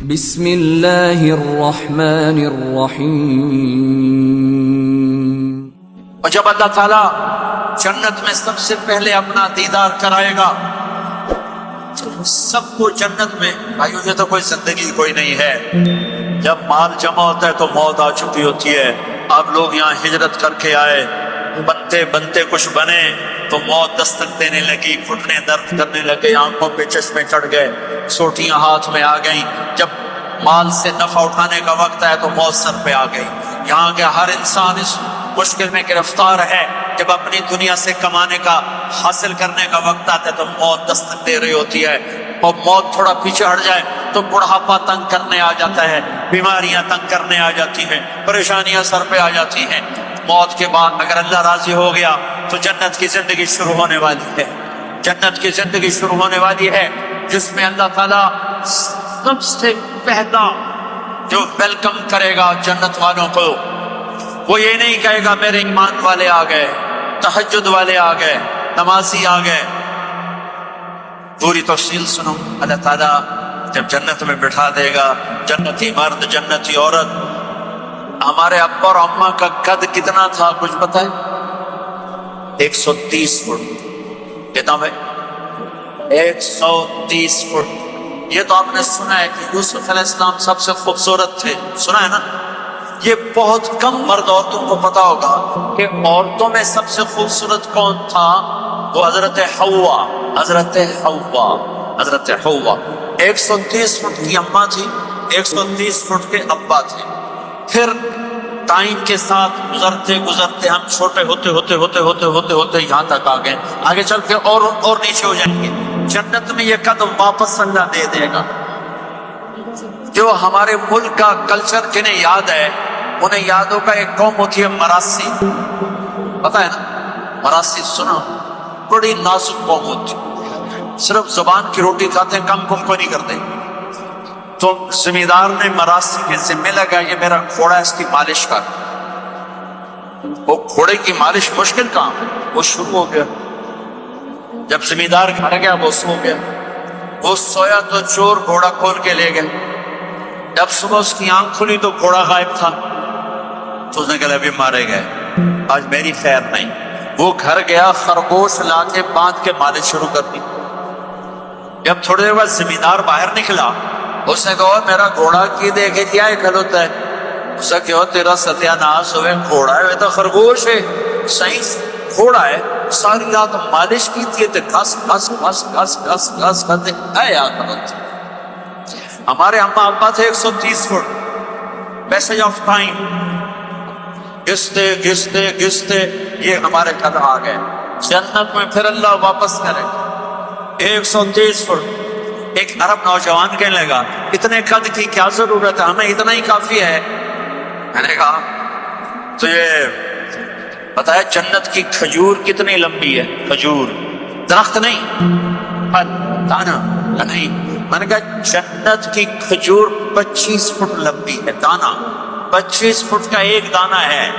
بسم اللہ الرحمن الرحیم۔ اور جب اللہ تعالیٰ جنت میں سب سے پہلے اپنا دیدار کرائے گا سب کو جنت میں، بھائیو یہ تو کوئی زندگی کوئی نہیں ہے۔ جب مال جمع ہوتا ہے تو موت آ چکی ہوتی ہے۔ آپ لوگ یہاں ہجرت کر کے آئے، بنتے بنتے کچھ بنے تو موت دستک دینے لگی، گھٹنے درد کرنے لگے، آنکھوں پہ چشمے چڑھ گئے، سوٹیاں ہاتھ میں آ گئیں۔ جب مال سے نفع اٹھانے کا وقت آیا تو موت سر پہ آ گئی۔ یہاں کے ہر انسان اس مشکل میں گرفتار ہے، جب اپنی دنیا سے کمانے کا، حاصل کرنے کا وقت آتا ہے تو موت دستک دے رہی ہوتی ہے۔ اور موت تھوڑا پیچھے ہٹ جائے تو بڑھاپا تنگ کرنے آ جاتا ہے، بیماریاں تنگ کرنے آ جاتی ہیں، پریشانیاں سر پہ آ جاتی ہیں۔ موت کے بعد اگر اللہ راضی ہو گیا تو جنت کی زندگی شروع ہونے والی ہے۔ جنت کی زندگی شروع ہونے والی ہے جس میں اللہ تعالیٰ سب سے پہلا جو ویلکم کرے گا جنت والوں کو، وہ یہ نہیں کہے گا میرے ایمان والے آ گئے، تہجد والے آ گئے، نمازی آ گئے۔ پوری تفصیل سنو۔ اللہ تعالیٰ جب جنت میں بٹھا دے گا جنتی مرد، جنتی عورت۔ ہمارے ابا اور اماں کا قد کتنا تھا کچھ پتہ ہے؟ 130 فٹ۔ کتنا ہے؟ 130 فٹ۔ یہ تو آپ نے سنا ہے کہ یوسف علیہ السلام سب سے خوبصورت تھے، سنا ہے نا؟ یہ بہت کم مرد عورتوں کو پتا ہوگا کہ عورتوں میں سب سے خوبصورت کون تھا؟ وہ حضرت حوا، حضرت حوا، حضرت حوا۔ 130 فٹ کی اماں تھی، 130 فٹ کے ابا تھے۔ پھر ٹائم کے ساتھ گزرتے گزرتے ہم چھوٹے ہوتے ہوتے ہوتے ہوتے ہوتے ہوتے یہاں تک آ گئے۔ آگے چل کے اور نیچے ہو جائیں گے۔ جنت میں یہ قدم واپس اللہ دے دے گا۔ جو ہمارے ملک کا کلچر جنہیں یاد ہے انہیں یاد ہوگا، ایک قوم ہوتی ہے مراسی، پتہ ہے نا؟ مراسی سنا؟ بڑی نازک قوم ہوتی، صرف زبان کی روٹی کھاتے ہیں، کم کو نہیں کرتے۔ تو زمیندار نے مراسی کے ذمہ لگا یہ میرا گھوڑا، اس کی مالش کر۔ وہ گھوڑے کی مالش مشکل کام ہے، وہ شروع ہو گیا۔ جب زمیندار گھر گیا وہ سو گیا، وہ سویا تو چور گھوڑا کھول کے لے گئے۔ جب صبح اس کی آنکھ کھلی تو گھوڑا غائب تھا۔ تو اس نے کہا ابھی مارے گئے، آج میری خیر نہیں۔ وہ گھر گیا، خرگوش لا کے باندھ کے مالش شروع کر دی۔ جب تھوڑی دیر بعد زمیندار باہر نکلا، اس نے کہا میرا گھوڑا کی دیکھے دیا ہے کھلوتا ہے۔ اس نے کہا تیرا ستیہ ناس ہوئے، گھوڑا ہے تو خرگوش ہے، صحیح گھوڑا ہے، ساری رات مالش کی تھی تو گھس گھس گھس گھس گھس گھس کرتے اے یار۔ ہمارے اماں ابا تھے 130 فٹ، پیسج آف ٹائم، گھستے گھستے گھستے یہ ہمارے قد آ گئے۔ جنت میں پھر اللہ واپس کرے 130 فٹ۔ ایک عرب نوجوان کہنے لگا اتنے قد کی کیا ضرورت ہے، ہمیں اتنا ہی کافی ہے۔ میں نے کہا تو یہ پتہ ہے جنت کی کھجور کتنی لمبی ہے؟ کھجور درخت نہیں، دانا نہیں۔ میں نے کہا جنت کی کھجور 25 فٹ لمبی ہے، دانا 25 فٹ کا ایک دانا ہے۔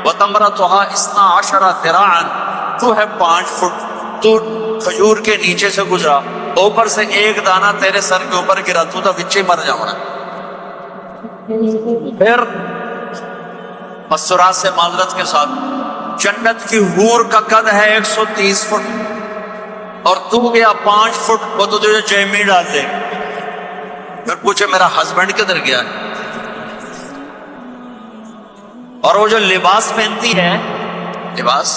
وَتَمْرَتُهَا 12 ذِرَاعًا، تو ہے 5 فٹ۔ تو کھجور کے نیچے سے گزرا، اوپر سے ایک دانہ تیرے سر کے اوپر گرا، تو بچے مر جاؤں۔ پھر مسرات سے معذرت کے ساتھ جنت کی حور کا قد ہے 130 فٹ اور تو گیا 5 فٹ، وہ تو تجھے جیب میں ڈال دے۔ پھر پوچھے میرا ہسبینڈ کدھر گیا؟ اور وہ جو لباس پہنتی ہے، لباس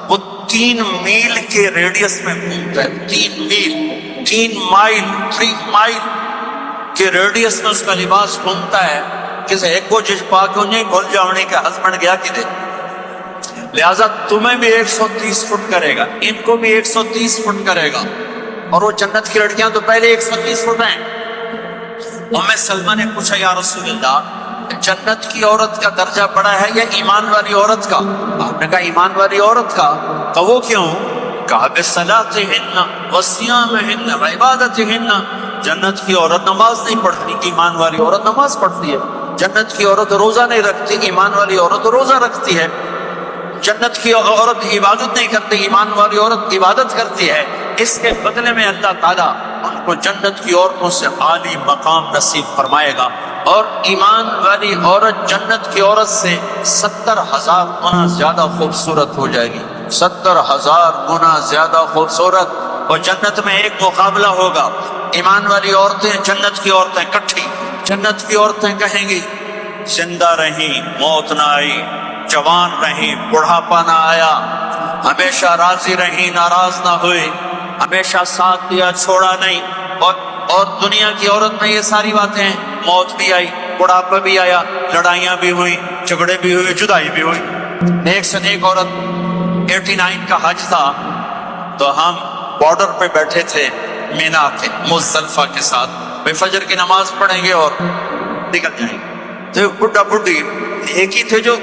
وہ 3 میل کے ریڈیس میں گھومتا ہے، 3 میل، 3 مائل کے ریڈیس میں اس کا لباس گھومتا ہے۔ کسی ایک کو جس پا کے انہیں بھول جاؤنے کا ہسبینڈ گیا کدھر؟ لہٰذا تمہیں بھی 130 فٹ کرے گا، ان کو بھی 130 فٹ کرے گا۔ اور وہ جنت کی لڑکیاں تو پہلے 130 فٹ ہیں۔ ام سلمہ نے پوچھا یا رسول اللہ جنت کی عورت کا درجہ بڑا ہے یا ایمان والی عورت کا؟ آپ نے کہا ایمان والی عورت کا۔ تو وہ کیوں؟ کہا بِصَلَاتِهِنَّ وَصِيَامِهِنَّ وَعِبَادَتِهِنَّ، جنت کی عورت نماز نہیں پڑھتی، ایمان والی عورت نماز پڑھتی ہے۔ جنت کی عورت روزہ نہیں رکھتی، ایمان والی عورت روزہ رکھتی ہے۔ جنت کی عورت عبادت نہیں کرتی، ایمان والی عورت عبادت کرتی ہے۔ اس کے بدلے میں اللہ تعالیٰ ان کو جنت کی عورتوں سے عالی مقام نصیب فرمائے گا، اور ایمان والی عورت جنت کی عورت سے 70,000 گنا زیادہ خوبصورت ہو جائے گی، 70,000 گنا زیادہ خوبصورت۔ اور جنت میں ایک مقابلہ ہوگا، ایمان والی عورتیں جنت کی عورتیں کٹھی، جنت کی عورتیں کہیں گی زندہ رہیں موت نہ آئی، جوان رہیں بڑھاپا نہ آیا، ہمیشہ راضی رہیں ناراض نہ ہوئی، ہمیشہ ساتھ دیا چھوڑا نہیں۔ اور دنیا کی عورت میں یہ ساری باتیں ہیں، موت بھی آئی، بڑھاپا بھی آیا، لڑائیاں بھی ہوئی، جھگڑے بھی ہوئے، جدائی بھی ہوئی۔ ایک سے ایک عورت 89 کا حج تھا تو ہم بارڈر پہ بیٹھے تھے مینا کے مزدلفہ کے ساتھ، فجر کی نماز پڑھیں گے اور نکل جائیں گے۔ تو بڈھا بڈھی ایک ہی تھے جو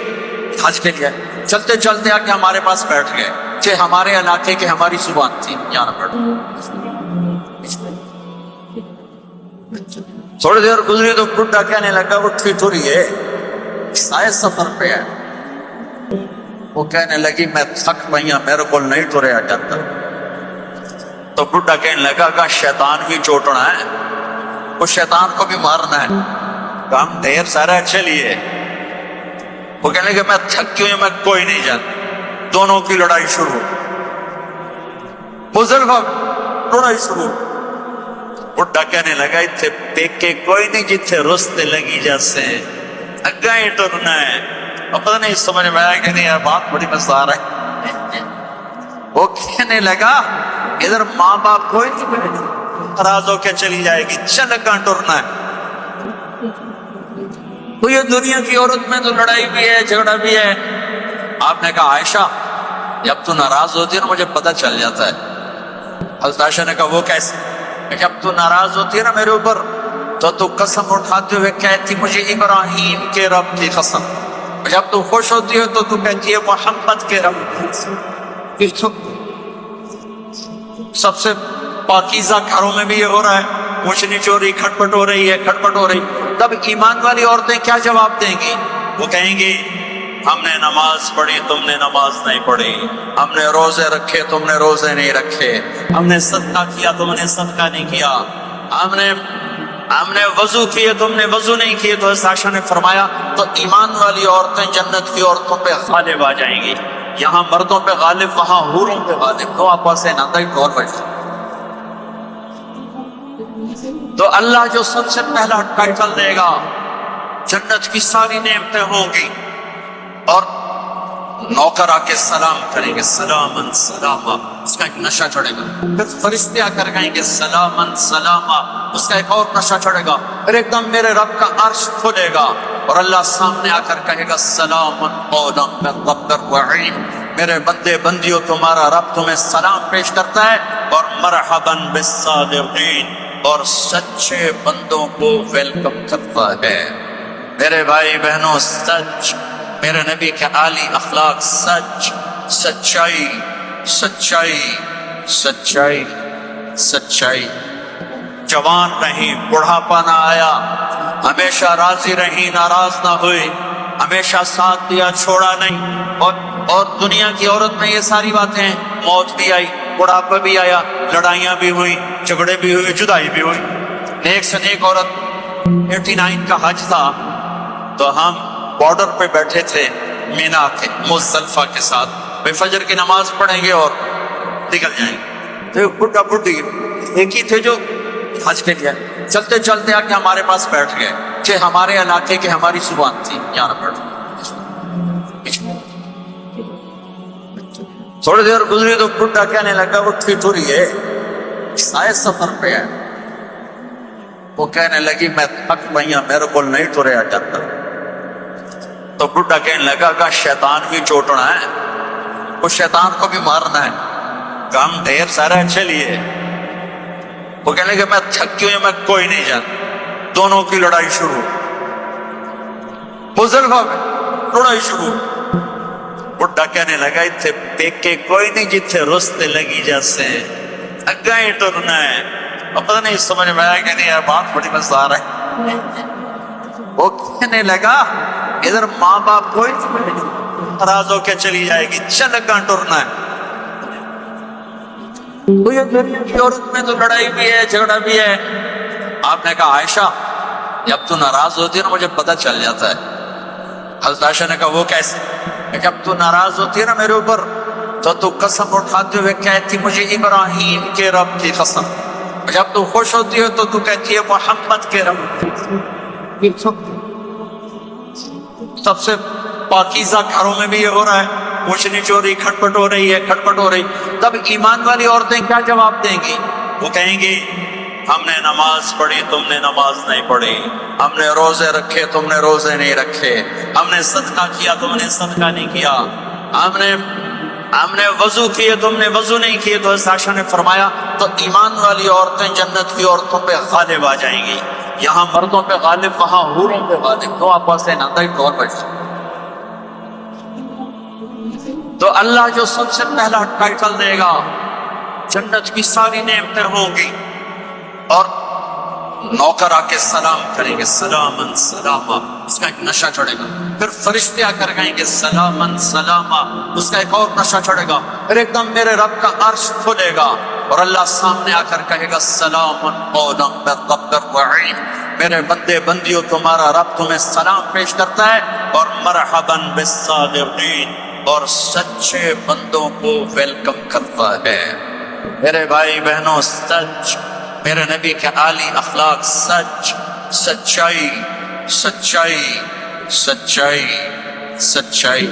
حج کے لیے چلتے چلتے آ کے ہمارے پاس بیٹھ گئے کہ ہمارے علاقے کے ہماری زبان تھی جانا پڑا۔ تھوڑی دیر گزری تو بڈھا کہنے لگا وہ ٹھٹوری ہے، سائے سفر پہ ہے۔ وہ کہنے لگی میں تھک پئی ہوں، میرے کو نہیں ٹریا جاتا۔ تو بڈھا کہنے لگا کہ شیطان بھی چوٹنا ہے، وہ شیطان کو بھی مارنا ہے، کام ڈھیر سارا چلیے۔ وہ کہنے لگا میں تھک کیوں ہوں، میں کوئی نہیں جاتا۔ دونوں کی لڑائی شروع، مزدلفہ لڑائی شروع۔ بڈھا کہنے لگا اتنے دیکھ کے کوئی نہیں جتنے رستے لگی جیسے اگا ہی ٹرنا ہے۔ اور پتہ نہیں سمجھ میں آیا کہ نہیں یار بات بڑی مزدار ہے۔ وہ کہنے لگا ادھر ماں باپ کوئی نہیں، ناراض ہو کے چلی جائے گی، چل اگا ٹرنا ہے۔ تو یہ دنیا کی عورت میں تو لڑائی بھی ہے جھگڑا بھی ہے۔ آپ نے کہا عائشہ جب تو ناراض ہوتی ہے نا مجھے پتہ چل جاتا ہے۔ حضرت عائشہ نے کہا وہ کیسے؟ جب تو ناراض ہوتی ہے نا میرے اوپر تو قسم اٹھاتے ہوئے کہتی مجھے ابراہیم کے رب کی قسم، جب تو خوش ہوتی ہے تو کہتی ہے محمد کے رب کی قسم۔ سب سے پاکیزہ گھروں میں بھی یہ ہو رہا ہے، مچھ نیچ ہو رہی، کھٹپٹ ہو رہی ہے، کھٹپٹ ہو رہی۔ تب ایمان والی عورتیں کیا جواب دیں گی؟ وہ کہیں گی ہم نے نماز پڑھی تم نے نماز نہیں پڑھی، ہم نے روزے رکھے تم نے روزے نہیں رکھے، ہم نے صدقہ کیا تم نے صدقہ نہیں کیا، ہم نے وضو کیے تم نے وضو نہیں کیے۔ تو عائشہ نے فرمایا تو ایمان والی عورتیں جنت کی عورتوں پہ غالب آ جائیں گی، یہاں مردوں پہ غالب وہاں حوروں پہ غالب۔ دو آپس سے ناندہ ہی ڈور بجتا۔ تو اللہ جو سب سے پہلا ٹائٹل دے گا، جنت کی ساری نعمتیں ہوں گی، اور نوکر آ کے سلام کریں گے سلامن سلاما، اس کا ایک نشہ چڑھے گا۔ پھر فرشتے آ کر کہیں گے سلامن سلاما، اس کا ایک اور نشہ چڑھے گا۔ پھر ایک دم میرے رب کا عرش کھلے گا اور اللہ سامنے آ کر کہے گا سلامن قولا من رب الرحیم، میرے بندے بندیوں تمہارا رب تمہیں سلام پیش کرتا ہے، اور مرحباً بالصادقین، اور سچے بندوں کو ویلکم کرتا ہے۔ میرے بھائی بہنوں سچ، میرے نبی کے عالی اخلاق، سچ، سچائی، سچائی، سچائی، سچائی۔ جوان رہیں بڑھاپا نہ آیا، ہمیشہ راضی رہیں ناراض نہ ہوئی، ہمیشہ ساتھ دیا چھوڑا نہیں۔ اور دنیا کی عورت میں یہ ساری باتیں ہیں، موت بھی آئی، بڑھاپا بھی آیا، لڑائیاں بھی ہوئی، جھگڑے بھی ہوئے، جدائی بھی ہوئی۔ ایک سے ایک عورت 89 کا حج تھا تو ہم بارڈر پہ بیٹھے تھے مینا کے مزدلفہ کے ساتھ، فجر کی نماز پڑھیں گے اور نکل جائیں گے۔ تو بڈھا بڈھی ایک ہی تھے جو حج کے لیے چلتے چلتے آ کے ہمارے پاس بیٹھ گئے کہ ہمارے علاقے کے ہماری زبان تھی جانا پڑا۔ تھوڑی دیر گزری تو بڈھا کہنے لگا وہ ٹھٹوری ہے، سائے سفر پہ ہے۔ وہ کہنے لگی میں تھک پئی ہوں، میرے کو نہیں ٹریا جاتا۔ تو بڈھا کہنے لگا کہ شیطان بھی چوٹنا ہے، وہ شیطان کو بھی مارنا ہے، کام ڈھیر سارا چلیے۔ وہ کہنے لگا میں تھک کیوں ہوں، میں کوئی نہیں جاتا۔ دونوں کی لڑائی شروع، مزدلفہ میں لڑائی شروع۔ بڈھا کہنے لگا اتنے دیکھ کے کوئی نہیں جتنے رستے لگی جیسے اگا ہی ٹرنا ہے۔ اور پتہ نہیں سمجھ میں آیا کہ نہیں یار بات بڑی مزدار ہے۔ وہ کہنے لگا ادھر ماں باپ کوئی ناراض ہو کے چلی جائے گی، چل اگا ٹرنا ہے۔ تو یہ دنیا کی عورت میں تو لڑائی بھی ہے، جھگڑا بھی ہے۔ آپ نے کہا عائشہ جب تو ناراض ہوتی ہے نا مجھے پتہ چل جاتا ہے۔ حضرت عائشہ نے کہا وہ کیسے؟ کہ جب تو ناراض ہوتی ہے نا میرے اوپر تو قسم اٹھاتے ہوئے کہتی مجھے ابراہیم کے رب کی قسم، جب تو خوش ہوتی ہے تو کہتی ہے محمد کے رب۔ سب سے پاکیزہ گھروں میں بھی یہ ہو رہا ہے، کچھ نہیں چوری، کھٹپٹ ہو رہی ہے، کھٹپٹ ہو رہی۔ تب ایمان والی عورتیں کیا جواب دیں گی؟ وہ کہیں گی ہم نے نماز پڑھی تم نے نماز نہیں پڑھی، ہم نے روزے رکھے تم نے روزے نہیں رکھے، ہم نے صدقہ کیا تم نے صدقہ نہیں کیا، ہم نے وضو کیے تم نے وضو نہیں کیے۔ تو عائشہ نے فرمایا تو ایمان والی عورتیں جنت کی عورتوں پہ غالب آ جائیں گی، یہاں مردوں پہ غالب وہاں حوروں پہ غالب۔ تو آپ سے نندائی طور پر تو اللہ جو سب سے پہلا ٹائٹل دے گا، جنت کی ساری نعمتیں ہوں گی اور نوکر آ کے سلام کریں گے سلامن سلاما، اس کا ایک نشہ چڑھے گا۔ پھر فرشتے آ کر کہیں گے سلامن سلاما، اس کا ایک اور نشہ چڑھے گا۔ پھر ایک دم میرے رب کا عرش کھلے گا اور اللہ سامنے آ کر کہے گا سلامن قولا من رب الرحیم، میرے بندے بندیوں تمہارا رب تمہیں سلام پیش کرتا ہے اور مرحبا بالصادقین، اور سچے بندوں کو ویلکم کرتا ہے۔ میرے بھائی بہنوں، سچ، میرے نبی کے عالی اخلاق، سچ، سچائی، سچائی، سچائی، سچائی۔